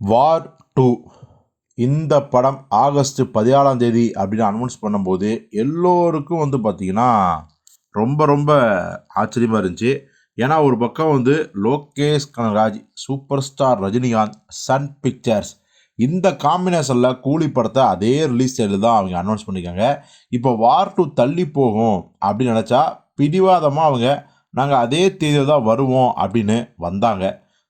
வார் 2 இந்த படம் ஆகஸ்ட் 17ஆம் தேதி அப்படின்னு அனௌன்ஸ் பண்ணும்போது எல்லோருக்கும் பார்த்தீங்கன்னா ரொம்ப ரொம்ப ஆச்சரியமாக இருந்துச்சு. ஏன்னா ஒரு பக்கம் Lokesh Kanagaraj, super star Rajinikanth, Sun Pictures இந்த காம்பினேஷனில் கூலி படத்தை அதே ரிலீஸ் டேட்டில் தான் அவங்க அனௌன்ஸ் பண்ணியிருக்காங்க. இப்போ வார் 2 தள்ளி போகும் அப்படின்னு நினச்சா பிடிவாதமாக நாங்கள் அதே தேதியில் தான் வருவோம் அப்படின்னு வந்தாங்க.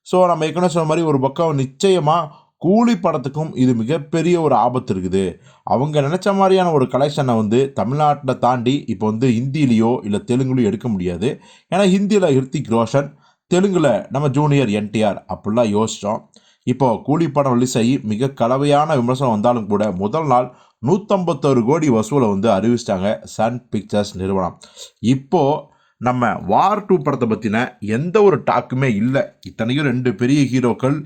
ஸோ நம்ம ஏற்கனவே சொன்ன மாதிரி ஒரு பக்கம் நிச்சயமாக கூலி படத்துக்கும் இது மிகப்பெரிய ஒரு ஆபத்து இருக்குது. அவங்க நினச்ச மாதிரியான ஒரு கலெக்ஷனை தமிழ்நாட்டில் தாண்டி இப்போ ஹிந்திலேயோ இல்லை தெலுங்குலையோ எடுக்க முடியாது. ஏன்னா ஹிந்தியில் ஹிருத்திக் ரோஷன், தெலுங்கில் நம்ம ஜூனியர் என்டிஆர் அப்படிலாம் யோசித்தோம். இப்போது கூலி படம் ரிலீஸ் ஆகி மிக கலவையான விமர்சனம் வந்தாலும் கூட முதல் நாள் 151 கோடி வசூலை அறிவிச்சிட்டாங்க சன் பிக்சர்ஸ் நிறுவனம். இப்போது நம்ம வார் 2 படத்தை பற்றின எந்த ஒரு டாக்குமே இல்லை. இத்தனைக்கும் 2 பெரிய ஹீரோக்கள்,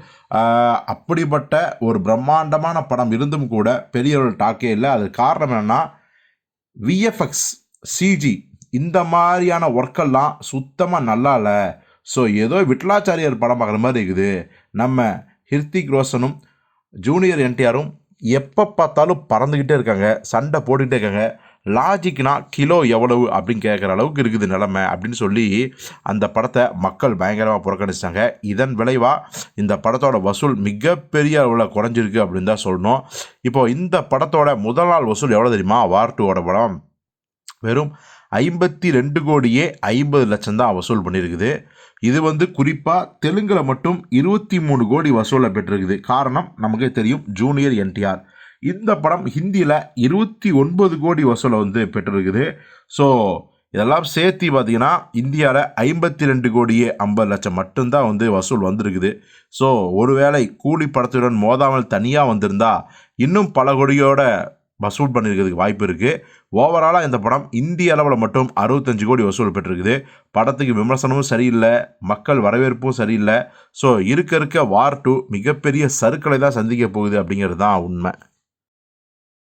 அப்படிப்பட்ட ஒரு பிரம்மாண்டமான படம் இருந்தும் கூட பெரிய ஒரு டாக்கே இல்லை. அது காரணம் என்னென்னா விஎஃப்எக்ஸ், சிஜி இந்த மாதிரியான ஒர்க்கெல்லாம் சுத்தமாக நல்லா இல்லை. ஸோ ஏதோ விட்லாச்சாரியார் படம் பார்க்குற மாதிரி இருக்குது. நம்ம ஹிருத்திக் ரோஷனும் ஜூனியர் என்டிஆரும் எப்போ பார்த்தாலும் பறந்துக்கிட்டே இருக்காங்க, சண்டை போட்டுக்கிட்டே இருக்காங்க. லாஜிக்னா கிலோ எவ்வளவு அப்படின்னு கேட்குற அளவுக்கு இருக்குது நிலைமை அப்படின்னு சொல்லி அந்த படத்தை மக்கள் பயங்கரமாக புறக்கணிச்சிட்டாங்க. இதன் விளைவாக இந்த படத்தோட வசூல் மிகப்பெரிய அளவில் குறைஞ்சிருக்கு அப்படின்னு தான் சொல்லணும். இப்போது இந்த படத்தோட முதல் நாள் வசூல் எவ்வளோ தெரியுமா? வார் 2 படம் வெறும் 52 கோடியே 50 லட்சம் தான் வசூல் பண்ணியிருக்குது. இது குறிப்பாக தெலுங்கில் மட்டும் 23 கோடி வசூலை பெற்றிருக்குது. காரணம் நமக்கே தெரியும், ஜூனியர் என்டிஆர். இந்த படம் ஹிந்தியில் 29 கோடி வசூலை பெற்றிருக்குது. ஸோ இதெல்லாம் சேர்த்து பார்த்தீங்கன்னா இந்தியாவில் 52 கோடியே 50 லட்சம் மட்டும்தான் வசூல் வந்திருக்குது. ஸோ ஒருவேளை கூலி படத்துடன் மோதாமல் தனியாக வந்திருந்தா இன்னும் பல கோடியோட வசூல் பண்ணியிருக்கிறதுக்கு வாய்ப்பு இருக்குது. ஓவராலாக இந்த படம் இந்திய அளவில் மட்டும் 65 கோடி வசூல் பெற்றிருக்குது. படத்துக்கு விமர்சனமும் சரியில்லை, மக்கள் வரவேற்பும் சரியில்லை. ஸோ இருக்க வார் 2 மிகப்பெரிய சறுக்கலை தான் சந்திக்க போகுது அப்படிங்கிறது தான் உண்மை.